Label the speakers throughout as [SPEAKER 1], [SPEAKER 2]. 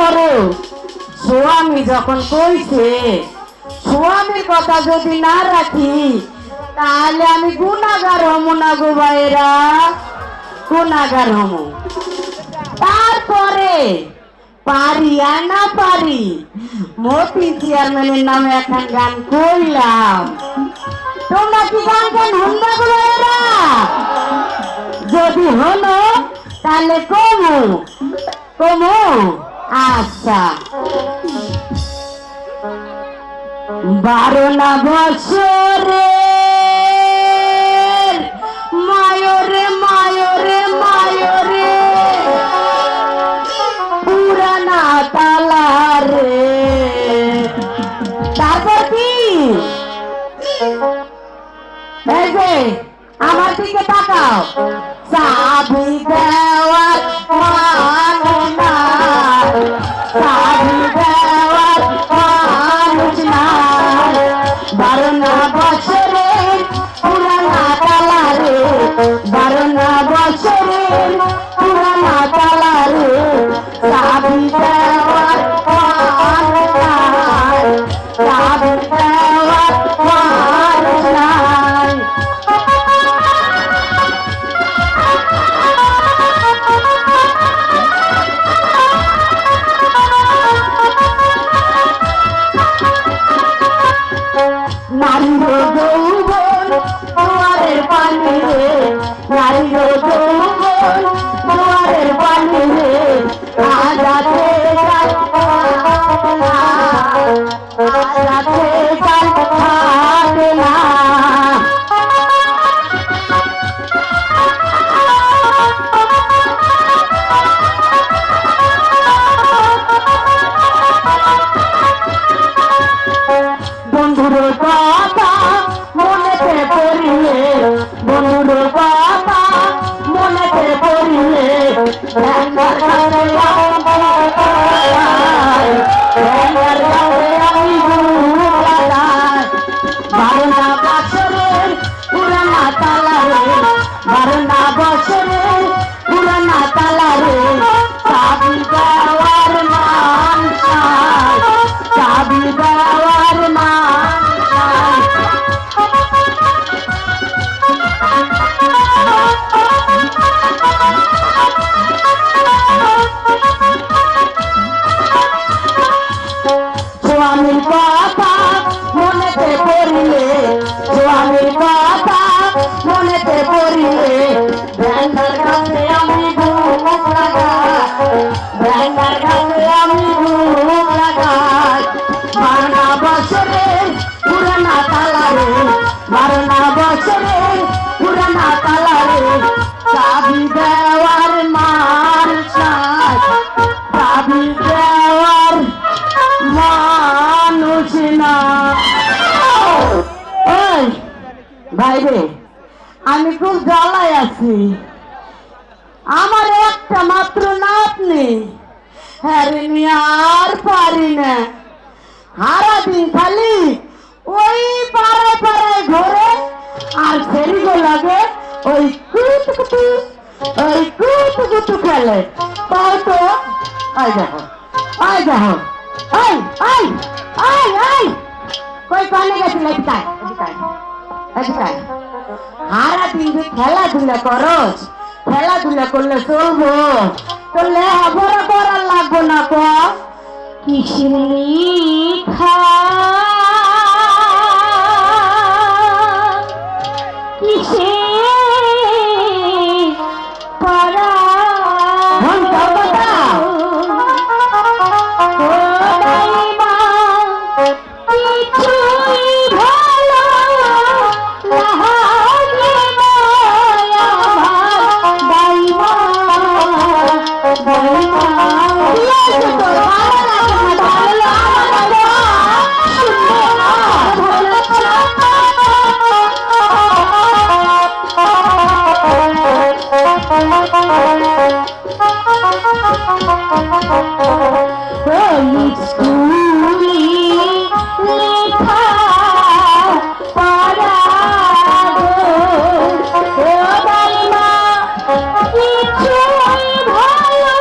[SPEAKER 1] তারপরে স্বামী যখন কইছে স্বামীর কথা যদি না রাখি তাহলে আমি গুনাহগার হমু না গো ভাইরা, গুনাহগার হমু। তারপরে পারি আর না পারি মতি চেয়ারম্যানের নামে এখন গান কইলাম। তোমরা কি গান গান হন্দা গো ভাইরা? যদি হলো তাহলে কমু কমু। আচ্ছা, 12 না বছরে মায়রে মায়রে মায়রে পুরানা তালারে। তারপর কি এই যে আমার দিকে তাকাও, চাবি দেওয়ার মানুষ না, চাবি দেওয়ার মানুষ না। 12 না বছরে পুরানা তালারে, 12 না বছরে পুরানা তালারে চাবি দেওয়ার মানুষ না, চাবি দেওয়ার মানুষ না। নারীর যৌবন দুয়ারের পানি রে, নারীর যৌবন দুয়ারের পানি রে, আজাতে গাল আজাতে গাল থাকে না। বন্ধুর কথা মনেতে পড়িলে, বন্ধুর কথা মনেতে পড়িলে ভ্যাঙ্গার কাছে ভ্যাঙ্গার কাছে আমি বুক লাগাই। 12 না বছরের পুরানা তালারে, 12 না বছরের পুরানা তালারে চাবি দেওয়ার মানুষ নাই, চাবি দেওয়ার মানুষ নাই। স্বামীর কথা মনেতে পড়িলে, স্বামীর কথা মনেতে পড়িলে ভ্যাঙ্গার কাছে আমি বুক লাগাই, ভ্যাঙ্গার কাছে আমি বুক লাগাই। 12 না বছরের পুরানা তালারে, 12 না বছরের পুরানা তালারে চাবি দেওয়ার মানুষ নাই, চাবি দেওয়ার মানুষ না। ওই ভাই রে, আমি খুব জ্বালায় আছি, আমার একটা মাত্র নাতনি, হ্যাঁ রে আর পারি না। সারাদিন খালি ওই পাড়ায় পাড়ায় ঘোরে আর ফেরিগো লাগে ওই কুতকুতু, ওই কুতকুতু খেলে। তাও তো আই দেখো, আই দেখো, আই আই আই আই কই কানে গেছিল? এদিকায় এদিকায় এদিকায়। সারাদিন যে খেলাধুলা করস, খেলাধুলা করলে চলবো? তো লেখাপড়া করার লাগবো না? ক কিসের লিখা কিসে পড়া কিছুই ভালো লাগে না আমার দাইমা দাইমা। কিছুই ভালো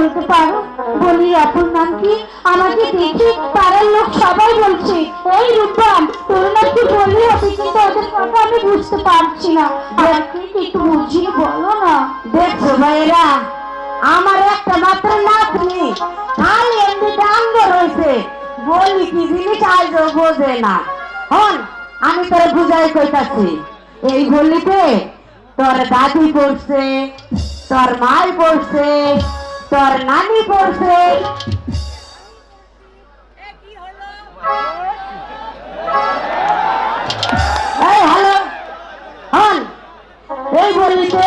[SPEAKER 2] বলতে পারো বলি অপর নাম কি? আমাকে দেখে পাড়ার লোক সবাই বলছে ওই রূপবান তোর নাকি বলি হবে, কিন্তু ওদের কথা আমি বুঝতে পারছি না। আমাকে একটু বুঝিয়ে বলো না।
[SPEAKER 1] দেখছো ভাইরা, আমার একটা মাত্র নাতনি খালি এমনি ডাঙ্গ রয়েছে, বলি কি জিনিস আজও বোঝে না। হন আমি তোর বুঝাই কইতাছি, এই বলিতে তোর দাদি পড়ছে, তোর মাই পড়ছে, তোর নানি পড়ছে। এই হ্যালো, হন এই বলিতে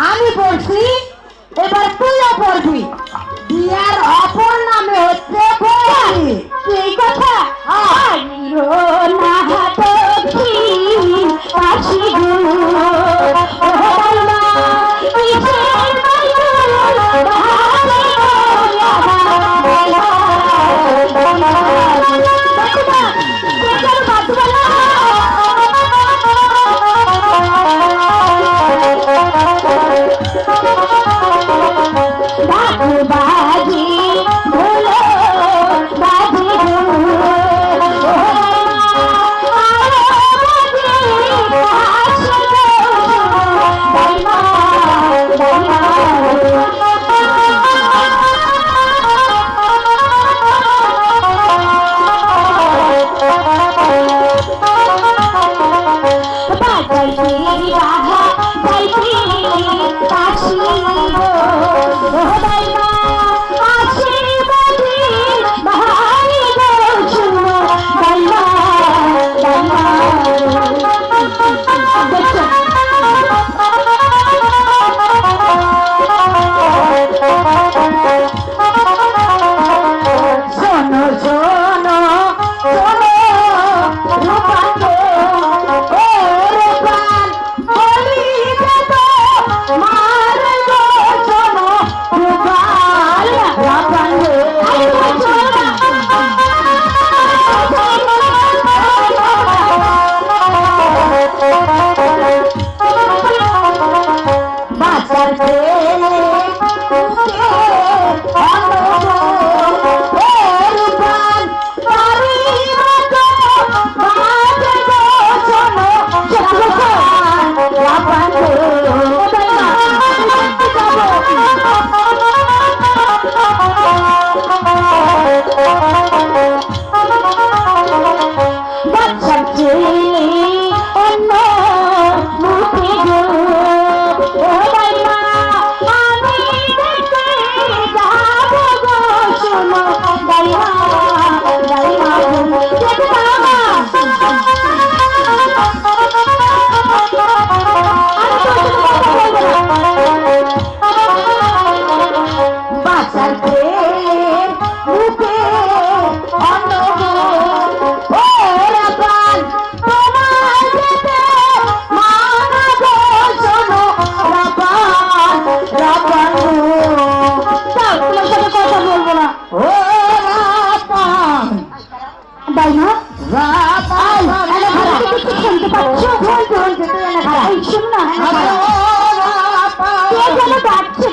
[SPEAKER 1] আমি পড়ছি, এবার তুইও পড়বি। বিয়ার অপর নামে হচ্ছে বলি।
[SPEAKER 2] এই কথা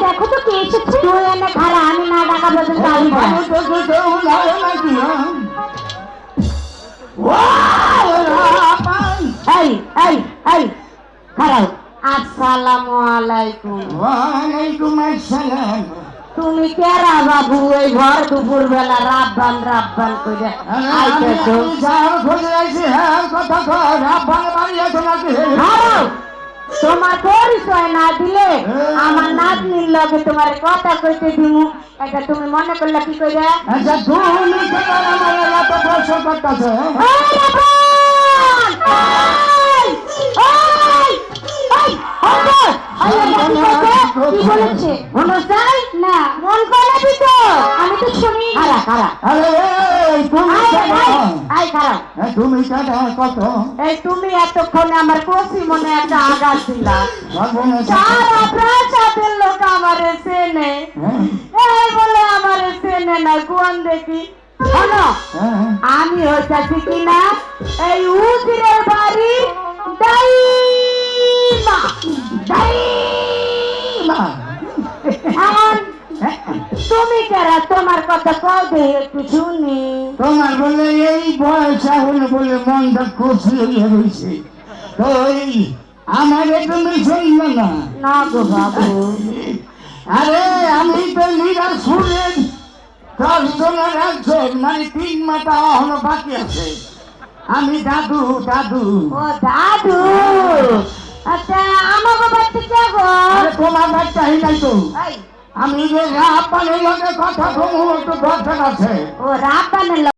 [SPEAKER 2] দেখো তো কে এসেছে।
[SPEAKER 1] তুই এনে খারা, আমি না ডাকা পর্যন্ত আমি এই এই এই খারাপ। আসসালামু আলাইকুম।
[SPEAKER 3] ওয়ালাইকুম আসসালাম।
[SPEAKER 1] তুমি কেরা বাবু এই ঘর দুপুর বেলা রাব্বান রাব্বান করে আইতেছো? তোমার পরিচয় না দিলে আমার নাতনির লগে তোমার কথা কইতে দিমু, এটা তুমি মনে করলে কি কইরা?
[SPEAKER 2] কি বলেছে? না
[SPEAKER 1] মন করে দিত,
[SPEAKER 2] আমি তো শুনি।
[SPEAKER 1] খারা খারা
[SPEAKER 3] তুমি কত
[SPEAKER 1] এই তুমি এতক্ষণে আমার কষি মনে একটা আঘাত দিলা। সারা প্রাসাদের লোক আমারে চেনে, এই বলে আমারে চেনে না। কোন দেখি শোনো, আমি হইতাছি কিনা এই উজিরের বাড়ি দাইমা দাইমা। এখন
[SPEAKER 3] হ্যাঁ,
[SPEAKER 1] তুমি কারা, তোমার কথা কও দে একটু শুনি।
[SPEAKER 3] তোমার বলে এই বয়স এখন বলে মনটা খুশি হয়ে রয়েছে তো এই আমারে তুমি শুনবে না।
[SPEAKER 1] না গো বাবু,
[SPEAKER 3] আরে আমি তো লিডার শুনেন 10 জনের একজন, মানে 3 মাথা এখনো বাকি আছে। আমি দাদু দাদু।
[SPEAKER 1] ও দাদু, আচ্ছা আমাকে বাড়িতে কে গো?
[SPEAKER 3] আরে তোমার বাচ্চা নাই তো,
[SPEAKER 1] এই,
[SPEAKER 3] আমি যে রাপানের লগে কথা কমু একটু দরকার আছে।
[SPEAKER 1] ও রাব্বানের